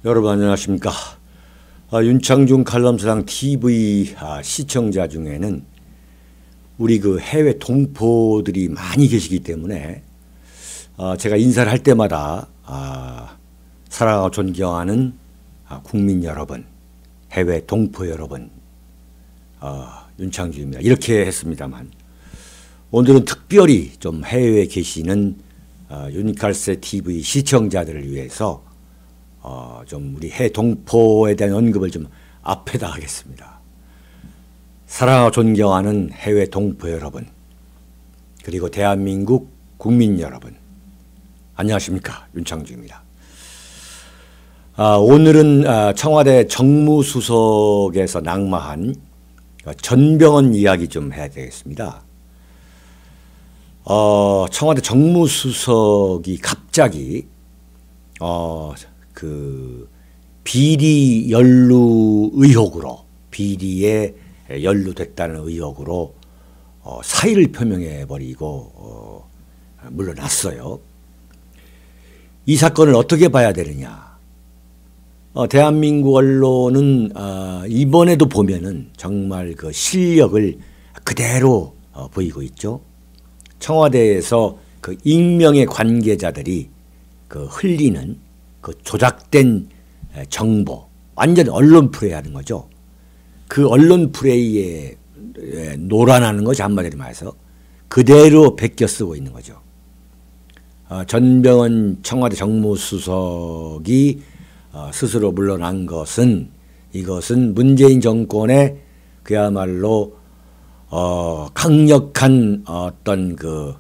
여러분 안녕하십니까. 윤창중 칼럼사랑 TV 시청자 중에는 우리 그 해외 동포들이 많이 계시기 때문에 제가 인사를 할 때마다 사랑하고 존경하는 국민 여러분, 해외 동포 여러분, 윤창중입니다. 이렇게 했습니다만 오늘은 특별히 좀 해외에 계시는 윤칼세 TV 시청자들을 위해서 좀 우리 해외 동포에 대한 언급을 좀 앞에다 하겠습니다. 사랑하고 존경하는 해외 동포 여러분, 그리고 대한민국 국민 여러분, 안녕하십니까. 윤창중입니다. 오늘은 청와대 정무수석에서 낙마한 전병헌 이야기 좀 해야 되겠습니다. 청와대 정무수석이 갑자기 그 비리 연루 의혹으로, 비리에 연루됐다는 의혹으로 사의를 표명해 버리고 물러났어요. 이 사건을 어떻게 봐야 되느냐? 대한민국 언론은 이번에도 보면은 정말 그 실력을 그대로 보이고 있죠. 청와대에서 그 익명의 관계자들이 그 흘리는 그 조작된 정보, 완전 언론 플레이하는 거죠. 그 언론 플레이에 노란하는 거죠. 한마디로 말해서 그대로 베껴 쓰고 있는 거죠. 전병헌 청와대 정무수석이 스스로 물러난 것은, 이것은 문재인 정권의 그야말로 강력한 어떤 그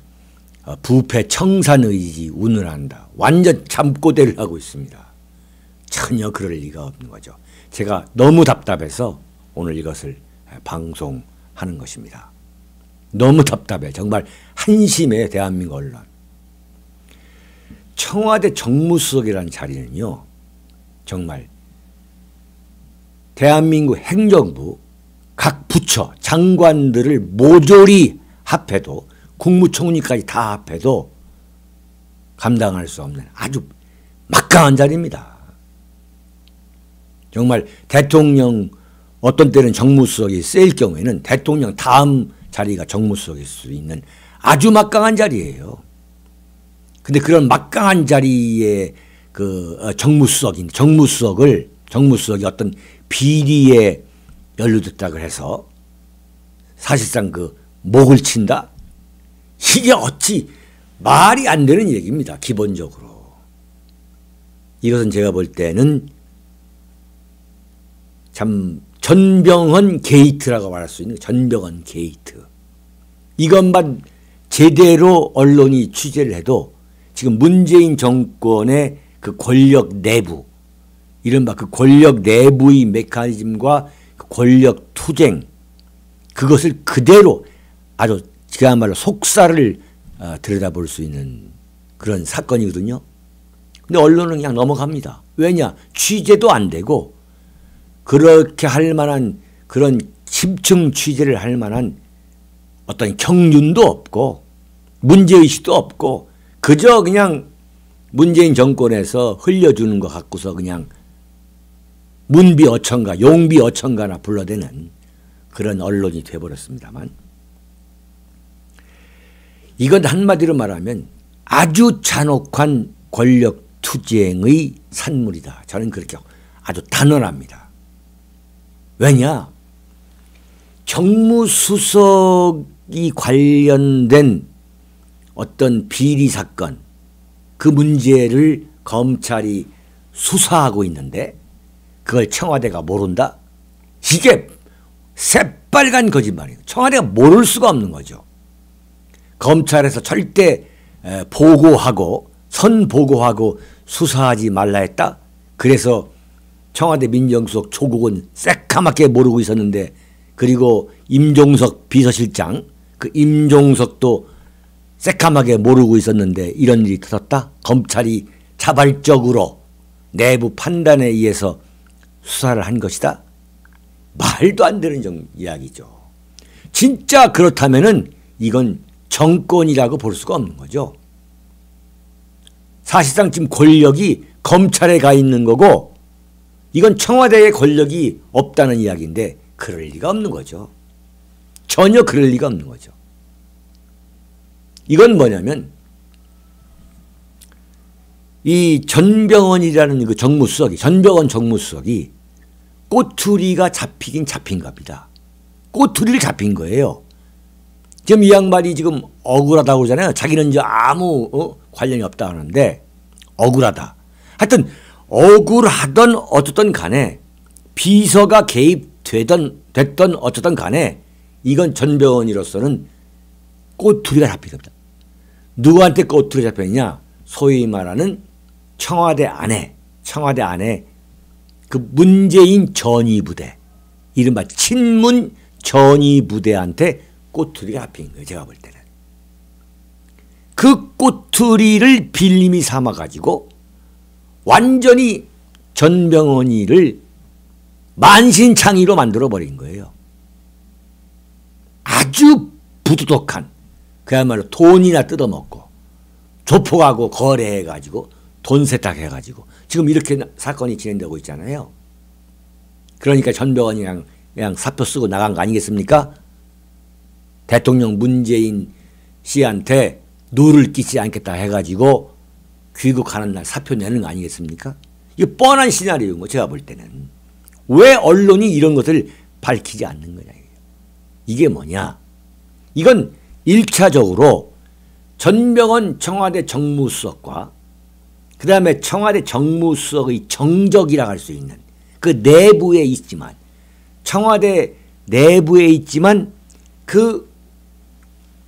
부패 청산 의지 운운한다. 완전 잠꼬대를 하고 있습니다. 전혀 그럴 리가 없는 거죠. 제가 너무 답답해서 오늘 이것을 방송하는 것입니다. 너무 답답해. 정말 한심해. 대한민국 언론. 청와대 정무수석이라는 자리는요, 정말 대한민국 행정부 각 부처 장관들을 모조리 합해도, 국무총리까지 다 합해도 감당할 수 없는 아주 막강한 자리입니다. 정말 대통령, 어떤 때는 정무수석이 쓰일 경우에는 대통령 다음 자리가 정무수석일 수 있는 아주 막강한 자리예요. 근데 그런 막강한 자리에 그 정무수석이 어떤 비리에 연루됐다고 해서 사실상 그 목을 친다? 이게 어찌 말이 안 되는 얘기입니다. 기본적으로. 이것은 제가 볼 때는 참 전병헌 게이트라고 말할 수 있는 전병헌 게이트. 이것만 제대로 언론이 취재를 해도 지금 문재인 정권의 그 권력 내부, 이른바 그 권력 내부의 메커니즘과 그 권력 투쟁, 그것을 그대로 아주 그야말로 속살을 들여다볼 수 있는 그런 사건이거든요. 근데 언론은 그냥 넘어갑니다. 왜냐? 취재도 안 되고, 그렇게 할 만한, 그런 심층 취재를 할 만한 어떤 경륜도 없고 문제의식도 없고, 그저 그냥 문재인 정권에서 흘려주는 것 갖고서 그냥 문비어천가, 용비어천가나 불러대는 그런 언론이 되어버렸습니다만, 이건 한마디로 말하면 아주 잔혹한 권력 투쟁의 산물이다. 저는 그렇게 아주 단언합니다. 왜냐? 정무수석이 관련된 어떤 비리 사건, 그 문제를 검찰이 수사하고 있는데 그걸 청와대가 모른다? 이게 새빨간 거짓말이에요. 청와대가 모를 수가 없는 거죠. 검찰에서 절대 보고하고 선보고하고 수사하지 말라 했다? 그래서 청와대 민정수석 조국은 새까맣게 모르고 있었는데, 그리고 임종석 비서실장, 그 임종석도 새까맣게 모르고 있었는데 이런 일이 터졌다? 검찰이 자발적으로 내부 판단에 의해서 수사를 한 것이다? 말도 안 되는 이야기죠. 진짜 그렇다면은 이건 정권이라고 볼 수가 없는 거죠. 사실상 지금 권력이 검찰에 가 있는 거고 이건 청와대에 권력이 없다는 이야기인데 그럴 리가 없는 거죠. 전혀 그럴 리가 없는 거죠. 이건 뭐냐면 이 전병헌이라는 그 정무수석이, 전병헌 정무수석이 꼬투리가 잡히긴 잡힌 겁니다. 꼬투리를 잡힌 거예요. 지금 이 양반이 지금 억울하다고 그러잖아요. 자기는 이제 아무 관련이 없다 하는데 억울하다. 하여튼 억울하던 어쨌든 간에 비서가 됐던 어쨌든 간에 이건 전병헌이로서는 꼬투리가 잡힌 겁니다. 누구한테 꼬투리가 잡혔느냐? 소위 말하는 청와대 안에 그 문재인 전위부대, 이른바 친문 전위부대한테 꼬투리가 잡힌 거예요. 제가 볼 때는. 그 꼬투리를 빌림이 삼아가지고 완전히 전병헌이를 만신창이로 만들어버린 거예요. 아주 부도덕한, 그야말로 돈이나 뜯어먹고 조폭하고 거래해가지고 돈 세탁해가지고 지금 이렇게 사건이 진행되고 있잖아요. 그러니까 전병헌이 그냥 사표 쓰고 나간 거 아니겠습니까? 대통령 문재인 씨한테 누를 끼치지 않겠다 해가지고 귀국하는 날 사표 내는 거 아니겠습니까? 이거 뻔한 시나리오인 거 제가 볼 때는. 왜 언론이 이런 것을 밝히지 않는 거냐. 이게 뭐냐. 이건 1차적으로 전병헌 청와대 정무수석과 그 다음에 청와대 정무수석의 정적이라 할 수 있는 그 내부에 있지만, 청와대 내부에 있지만 그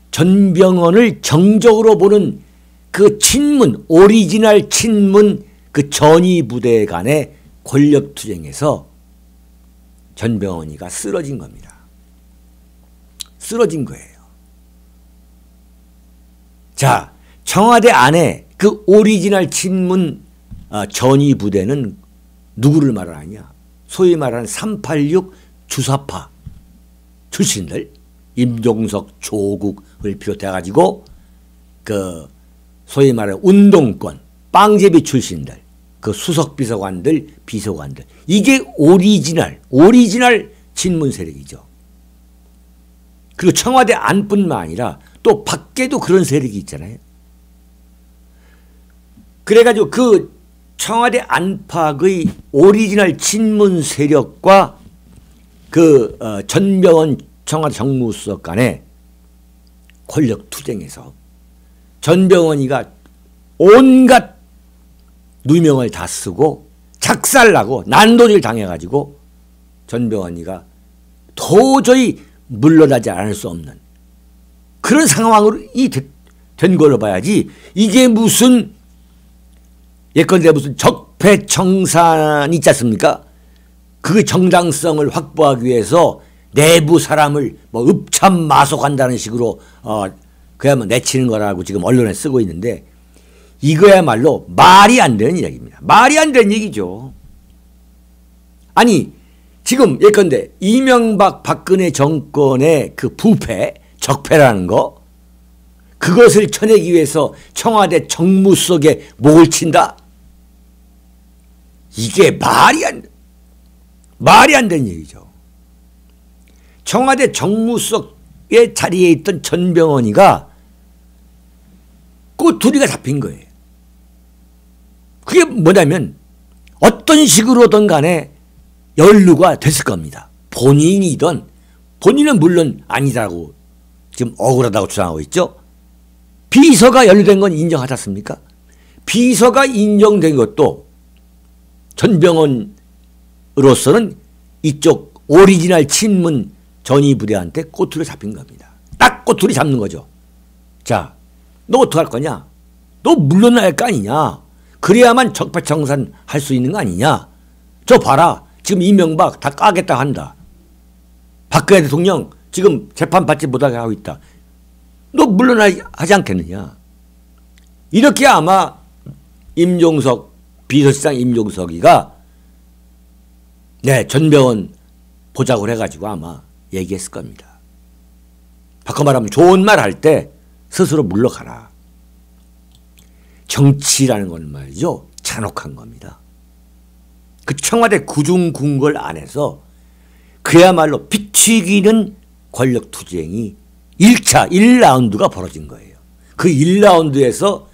전병헌을 정적으로 보는 그 친문, 오리지널 친문 그 전위부대 간의 권력투쟁에서 전병헌이가 쓰러진 겁니다. 쓰러진 거예요. 자, 청와대 안에 그 오리지널 친문 전위부대는 누구를 말하느냐? 소위 말하는 386 주사파 출신들, 임종석, 조국을 비롯해 가지고 그 소위 말하는 운동권, 빵제비 출신들, 그 수석비서관들, 비서관들, 이게 오리지널 친문 세력이죠. 그리고 청와대 안뿐만 아니라 또 밖에도 그런 세력이 있잖아요. 그래가지고 그 청와대 안팎의 오리지널 친문 세력과 그 전병헌 청와대 정무수석 간의 권력 투쟁에서 전병헌이가 온갖 누명을 다 쓰고 작살나고 난도질 당해가지고 전병헌이가 도저히 물러나지 않을 수 없는 그런 상황으로 된 걸로 봐야지, 이게 무슨 예컨대 무슨 적폐청산 있지 않습니까? 그 정당성을 확보하기 위해서 내부 사람을 뭐 읍참마속한다는 식으로 그야말로 내치는 거라고 지금 언론에 쓰고 있는데, 이거야말로 말이 안 되는 이야기입니다. 말이 안 되는 얘기죠. 아니 지금 예컨대 이명박 박근혜 정권의 그 부패, 적폐라는 거, 그것을 쳐내기 위해서 청와대 정무수석에 목을 친다? 이게 말이 안 되는 얘기죠. 청와대 정무수석의 자리에 있던 전병헌이가 꼬투리가 잡힌 거예요. 그게 뭐냐면 어떤 식으로든 간에 연루가 됐을 겁니다. 본인이든, 본인은 물론 아니다라고 지금 억울하다고 주장하고 있죠. 비서가 연루된 건 인정하지 않습니까? 비서가 인정된 것도 전병헌으로서는 이쪽 오리지널 친문 전위부대한테 꼬투리 잡힌 겁니다. 딱 꼬투리 잡는 거죠. 자, 너 어떡할 거냐? 너 물러나야 할 거 아니냐? 그래야만 적폐청산 할 수 있는 거 아니냐? 저 봐라. 지금 이명박 다 까겠다 한다. 박근혜 대통령 지금 재판 받지 못하게 하고 있다. 너 물러나지 않겠느냐? 이렇게 아마 임종석, 비서실장 임종석이가 전병헌 보자고 해가지고 아마 얘기했을 겁니다. 바꿔 말하면 좋은 말 할 때 스스로 물러가라. 정치라는 건 말이죠. 잔혹한 겁니다. 그 청와대 구중궁궐 안에서 그야말로 피튀기는 권력투쟁이 1차 1라운드가 벌어진 거예요. 그 1라운드에서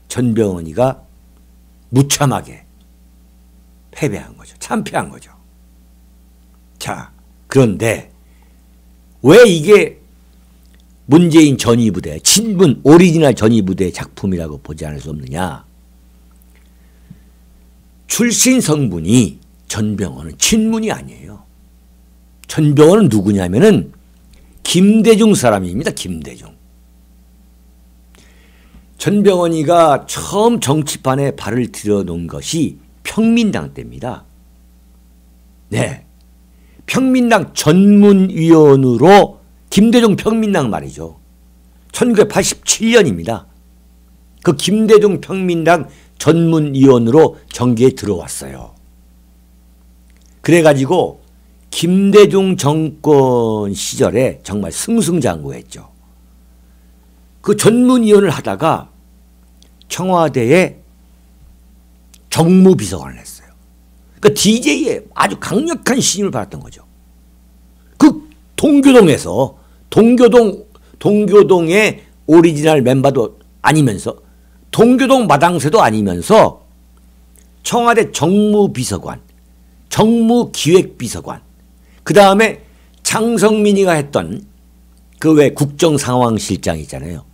전병헌이가 무참하게 패배한 거죠. 참패한 거죠. 자, 그런데 왜 이게 문재인 전위부대, 친문 오리지널 전위부대의 작품이라고 보지 않을 수 없느냐. 출신 성분이 전병헌은 친문이 아니에요. 전병헌은 누구냐면은 김대중 사람입니다. 김대중. 전병헌이가 처음 정치판에 발을 들여놓은 것이 평민당 때입니다. 네, 평민당 전문위원으로 김대중 평민당 말이죠. 1987년입니다. 그 김대중 평민당 전문위원으로 정계에 들어왔어요. 그래가지고 김대중 정권 시절에 정말 승승장구했죠. 그 전문위원을 하다가 청와대에 정무비서관을 했어요. 그러니까 DJ에 아주 강력한 신임을 받았던 거죠. 그 동교동에서 동교동의 오리지널 멤버도 아니면서 동교동 마당새도 아니면서 청와대 정무비서관, 정무기획비서관, 그 다음에 장성민이가 했던 그 왜 국정상황실장 있잖아요.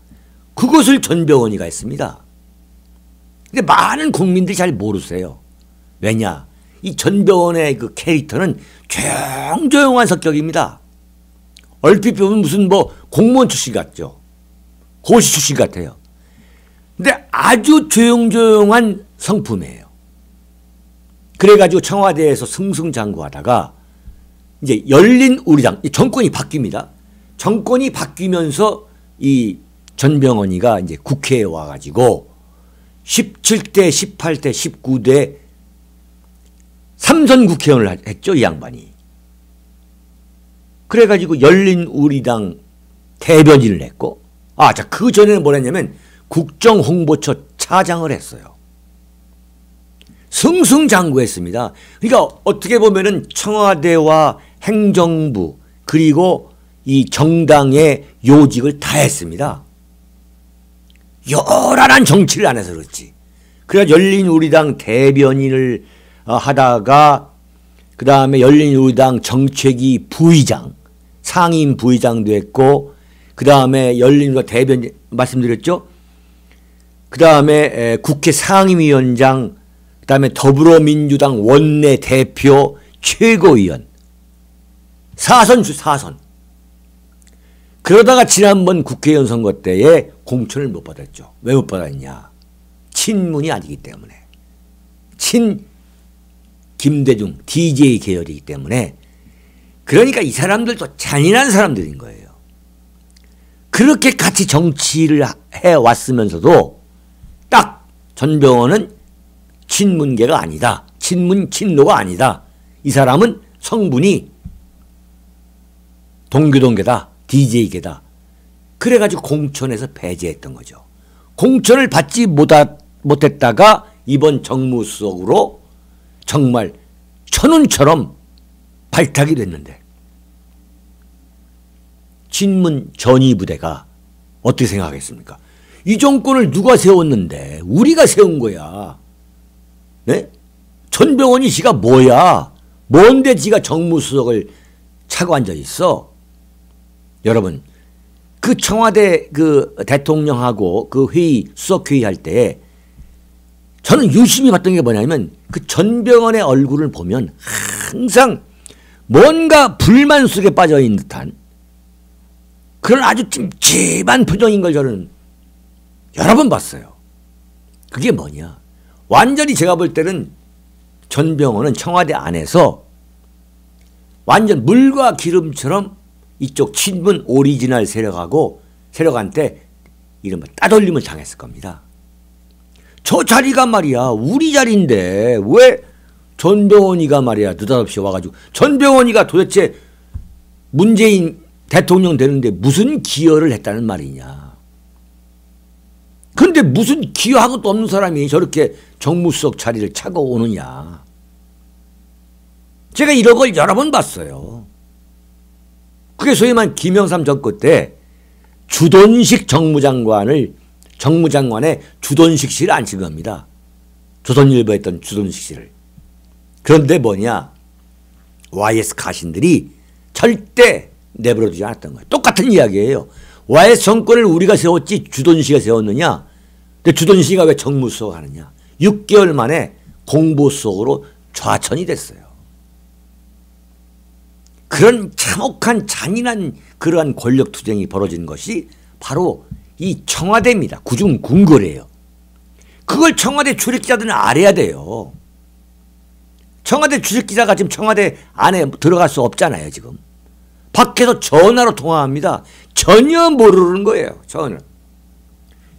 그것을 전병헌이가 했습니다. 근데 많은 국민들이 잘 모르세요. 왜냐? 이 전병헌의 그 캐릭터는 조용조용한 성격입니다. 얼핏 보면 무슨 뭐 공무원 출신 같죠. 고시 출신 같아요. 근데 아주 조용조용한 성품이에요. 그래가지고 청와대에서 승승장구하다가 이제 열린우리당, 정권이 바뀝니다. 정권이 바뀌면서 이 전병헌이가 이제 국회에 와가지고 17대, 18대, 19대 3선 국회의원을 했죠, 이 양반이. 그래가지고 열린우리당 대변인을 했고, 자, 그 전에는 뭘 했냐면 국정홍보처 차장을 했어요. 승승장구했습니다. 그러니까 어떻게 보면은 청와대와 행정부 그리고 이 정당의 요직을 다 했습니다. 요란한 정치를 안 해서 그렇지. 그래서 열린우리당 대변인을 하다가 그 다음에 열린우리당 정책위 부의장, 상임 부의장도 했고 그 다음에 열린우리당 대변인 말씀드렸죠. 그 다음에 국회 상임위원장, 그 다음에 더불어민주당 원내대표 최고위원 4선. 그러다가 지난번 국회의원 선거 때에 공천을 못 받았죠. 왜 못 받았냐? 친문이 아니기 때문에. 김대중 DJ 계열이기 때문에. 그러니까 이 사람들도 잔인한 사람들인 거예요. 그렇게 같이 정치를 해왔으면서도 딱 전병헌은 친문계가 아니다. 친노가 아니다. 이 사람은 성분이 동교동계다. DJ계다. 그래가지고 공천에서 배제했던 거죠. 공천을 받지 못했다가 이번 정무수석으로 정말 천운처럼 발탁이 됐는데 친문 전위부대가 어떻게 생각하겠습니까? 이 정권을 누가 세웠는데 우리가 세운 거야. 네? 전병헌이 지가 뭐야? 뭔데 지가 정무수석을 차고 앉아 있어? 여러분, 그 청와대 그 대통령하고 그 회의, 수석회의 할 때 저는 유심히 봤던 게 뭐냐면 그 전병헌의 얼굴을 보면 항상 뭔가 불만 속에 빠져 있는 듯한 그런 아주 찜찜한 표정인 걸 저는 여러 번 봤어요. 그게 뭐냐? 완전히 제가 볼 때는 전병헌은 청와대 안에서 완전 물과 기름처럼 이쪽 친문 오리지널 세력한테 이른바 따돌림을 당했을 겁니다. 저 자리가 말이야 우리 자리인데 왜 전병헌이가 말이야 느닷없이 와가지고 전병헌이가 도대체 문재인 대통령 되는데 무슨 기여를 했다는 말이냐. 그런데 무슨 기여한 것도 없는 사람이 저렇게 정무수석 자리를 차고 오느냐. 제가 이런 걸 여러 번 봤어요. 그게 소위 말한 김영삼 정권 때 주돈식 정무장관의 주돈식실을 앉힌 겁니다. 조선일보에 했던 주돈식실을. 그런데 뭐냐, YS 가신들이 절대 내버려두지 않았던 거예요. 똑같은 이야기예요. YS 정권을 우리가 세웠지 주돈식이 세웠느냐. 근데 주돈식이가 왜 정무수석 하느냐. 6개월 만에 공보수석으로 좌천이 됐어요. 그런 참혹한 잔인한 그러한 권력투쟁이 벌어진 것이 바로 이 청와대입니다. 구중궁궐이에요. 그걸 청와대 출입기자들은 알아야 돼요. 청와대 출입기자가 지금 청와대 안에 들어갈 수 없잖아요. 지금 밖에서 전화로 통화합니다. 전혀 모르는 거예요. 전혀.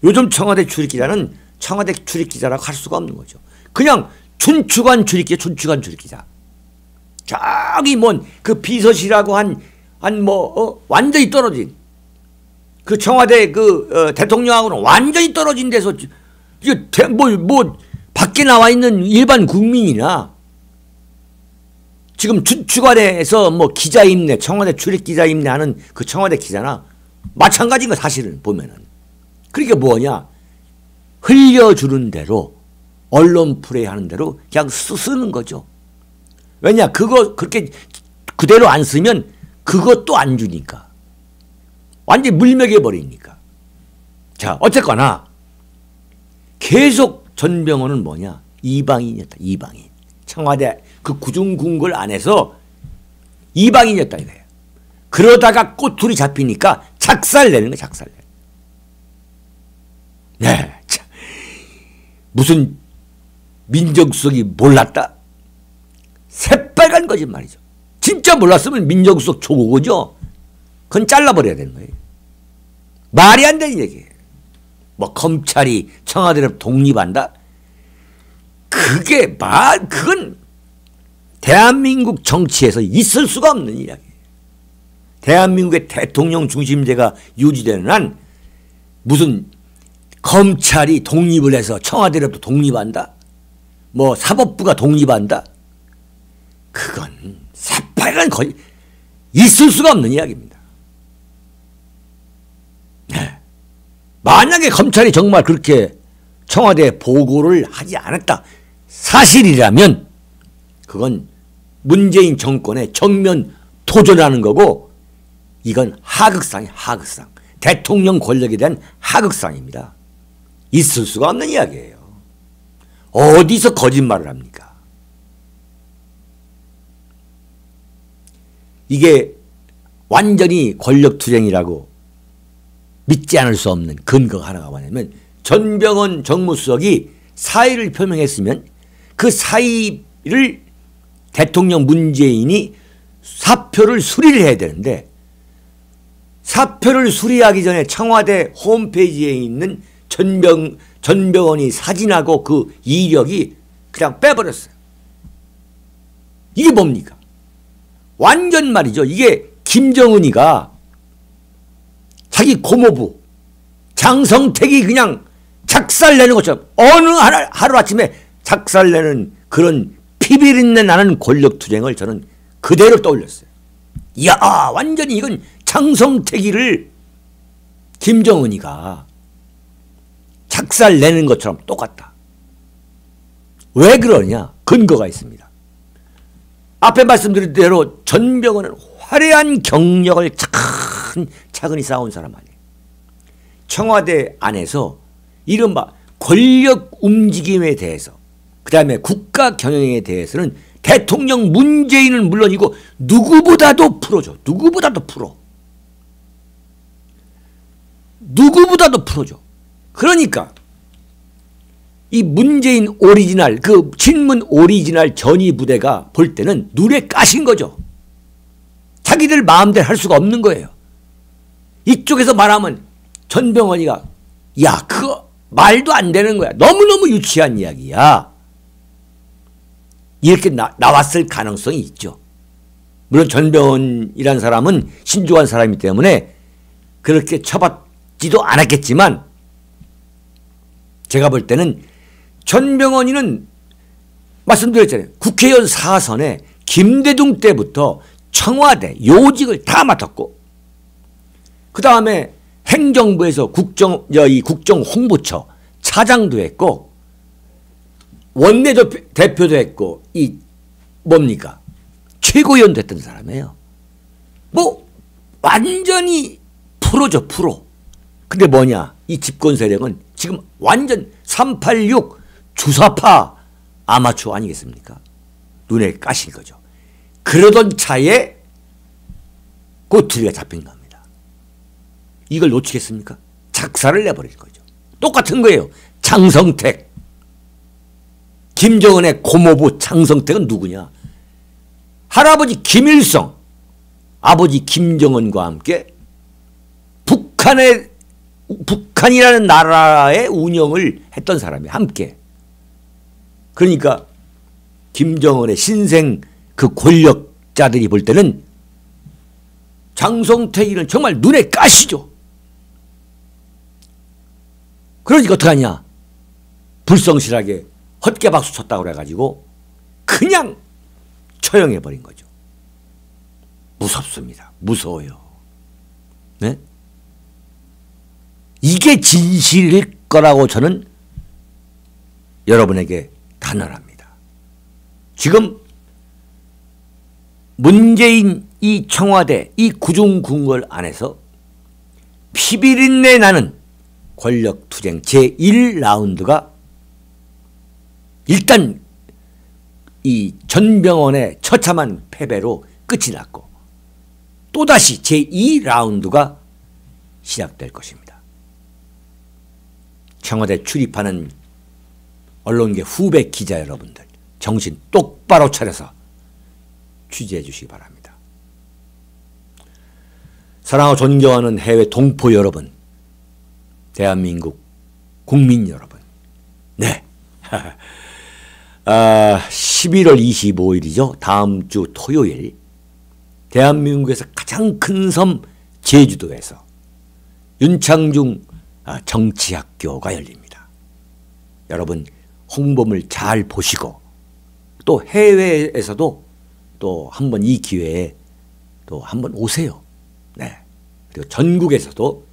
요즘 청와대 출입기자는 청와대 출입기자라고 할 수가 없는 거죠. 그냥 춘추관 출입기자. 저기 그 비서실하고 완전히 떨어진 그 청와대 대통령하고는 완전히 떨어진 데서 밖에 나와 있는 일반 국민이나 지금 춘추관에서 기자 임내, 청와대 출입 기자 임내하는 그 청와대 기자나 마찬가지인 거 사실은 보면은. 그러니까 뭐냐, 흘려주는 대로 언론 플레이 하는 대로 그냥 쓰는 거죠. 왜냐, 그거 그렇게 그대로 안 쓰면 그것도 안 주니까. 완전히 물먹여 버리니까. 자, 어쨌거나 계속 전병헌은 뭐냐, 이방인이었다. 이방인. 청와대 그 구중궁궐 안에서 이방인이었다 이거예요. 그러다가 꼬투리 잡히니까 작살내는 거예요. 작살내. 네, 참. 무슨 민정수석이 몰랐다? 새빨간 거짓말이죠. 진짜 몰랐으면 민정수석 조국이죠. 그건 잘라버려야 되는 거예요. 말이 안 되는 얘기예요. 검찰이 청와대로 독립한다? 그건 대한민국 정치에서 있을 수가 없는 이야기예요. 대한민국의 대통령 중심제가 유지되는 한 무슨 검찰이 독립을 해서 청와대로부터 독립한다? 사법부가 독립한다? 그건 새빨간 거의 있을 수가 없는 이야기입니다. 네. 만약에 검찰이 정말 그렇게 청와대에 보고를 하지 않았다 사실이라면 그건 문재인 정권의 정면 도전하는 거고, 이건 하극상이에요. 하극상. 대통령 권력에 대한 하극상입니다. 있을 수가 없는 이야기예요. 어디서 거짓말을 합니까? 이게 완전히 권력투쟁이라고 믿지 않을 수 없는 근거가 하나가 뭐냐면, 전병헌 정무수석이 사의를 표명했으면 그 사의를 대통령 문재인이 사표를 수리를 해야 되는데, 사표를 수리하기 전에 청와대 홈페이지에 있는 전병헌이 사진하고 그 이력이 그냥 빼버렸어요. 이게 뭡니까? 완전 말이죠. 이게 김정은이가 자기 고모부 장성택이 그냥 작살내는 것처럼 어느 하루아침에 작살내는 그런 피비린내 나는 권력투쟁을 저는 그대로 떠올렸어요. 이야, 완전히 이건 장성택이를 김정은이가 작살내는 것처럼 똑같다. 왜 그러냐? 근거가 있습니다. 앞에 말씀드린 대로 전병헌은 화려한 경력을 차근히 쌓아온 사람 아니에요. 청와대 안에서 이른바 권력 움직임에 대해서, 그 다음에 국가 경영에 대해서는 대통령 문재인은 물론이고 누구보다도 프로죠. 누구보다도 프로. 누구보다도 프로죠. 그러니까 이 문재인 오리지널, 그 친문 오리지널 전위 부대가 볼 때는 눈에 까신 거죠. 자기들 마음대로 할 수가 없는 거예요. 이쪽에서 말하면 전병헌이가 야, 그거 말도 안 되는 거야. 너무너무 유치한 이야기야. 이렇게 나왔을 가능성이 있죠. 물론 전병헌이라는 사람은 신중한 사람이기 때문에 그렇게 쳐봤지도 않았겠지만, 제가 볼 때는 전병헌이는 말씀드렸잖아요. 국회의원 4선에 김대중 때부터 청와대 요직을 다 맡았고 그 다음에 행정부에서 국정 홍보처 차장도 했고 원내대표도 했고 이 뭡니까 최고위원도 했던 사람이에요. 뭐 완전히 프로죠 프로. 근데 뭐냐 이 집권 세력은 지금 완전 386 주사파 아마추어 아니겠습니까? 눈에 까신 거죠. 그러던 차에 꼬투리가 잡힌 겁니다. 이걸 놓치겠습니까? 작사를 내버릴 거죠. 똑같은 거예요. 장성택. 김정은의 고모부 장성택은 누구냐? 할아버지 김일성, 아버지 김정은과 함께 북한이라는 나라의 운영을 했던 사람이 함께. 그러니까 김정은의 신생 그 권력자들이 볼 때는 장성택이는 정말 눈에 까시죠. 그러니까 어떡하냐. 불성실하게 헛개박수 쳤다고 그래가지고 그냥 처형해버린 거죠. 무섭습니다. 무서워요. 네? 이게 진실일 거라고 저는 여러분에게 단언합니다. 지금 문재인 이 청와대 이 구중궁궐 안에서 피비린내 나는 권력투쟁 제1라운드가 일단 이 전병헌의 처참한 패배로 끝이 났고 또다시 제2라운드가 시작될 것입니다. 청와대 출입하는 언론계 후배 기자 여러분들 정신 똑바로 차려서 취재해 주시기 바랍니다. 사랑하고 존경하는 해외 동포 여러분, 대한민국 국민 여러분, 네. 11월 25일이죠. 다음 주 토요일 대한민국에서 가장 큰 섬 제주도에서 윤창중 정치학교가 열립니다. 여러분 홍보물 잘 보시고 또 해외에서도 또 한번 이 기회에 또 한번 오세요. 네. 그리고 전국에서도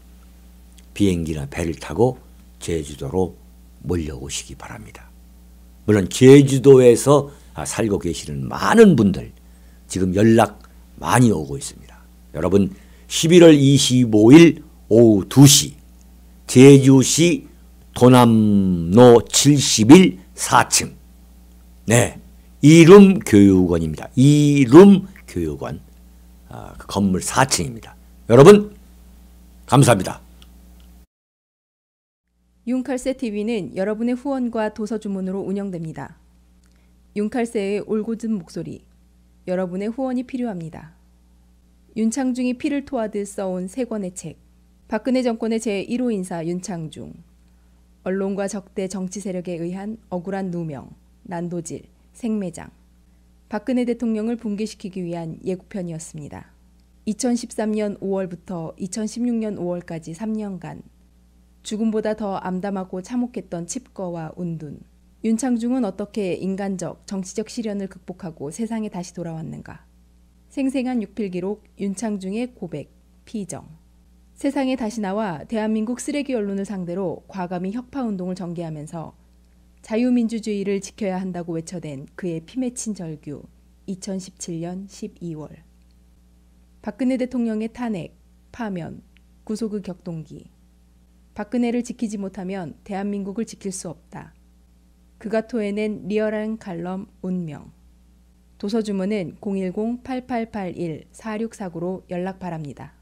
비행기나 배를 타고 제주도로 몰려오시기 바랍니다. 물론 제주도에서 살고 계시는 많은 분들 지금 연락 많이 오고 있습니다. 여러분 11월 25일 오후 2시 제주시 도남로 71 4층 네, 이룸 교육원입니다. 이룸 교육원 그 건물 4층입니다. 여러분 감사합니다. 윤칼세 TV는 여러분의 후원과 도서 주문으로 운영됩니다. 윤칼세의 올곧은 목소리, 여러분의 후원이 필요합니다. 윤창중이 피를 토하듯 써온 세 권의 책, 박근혜 정권의 제1호 인사 윤창중, 언론과 적대 정치 세력에 의한 억울한 누명, 난도질, 생매장, 박근혜 대통령을 붕괴시키기 위한 예고편이었습니다. 2013년 5월부터 2016년 5월까지 3년간 죽음보다 더 암담하고 참혹했던 칩거와 운둔. 윤창중은 어떻게 인간적, 정치적 시련을 극복하고 세상에 다시 돌아왔는가. 생생한 육필기록 윤창중의 고백, 피정. 세상에 다시 나와 대한민국 쓰레기 언론을 상대로 과감히 혁파운동을 전개하면서 자유민주주의를 지켜야 한다고 외쳐댄 그의 피 맺힌 절규 2017년 12월. 박근혜 대통령의 탄핵, 파면, 구속의 격동기. 박근혜를 지키지 못하면 대한민국을 지킬 수 없다. 그가 토해낸 리얼한 칼럼 운명. 도서 주문은 010-8881-4649로 연락 바랍니다.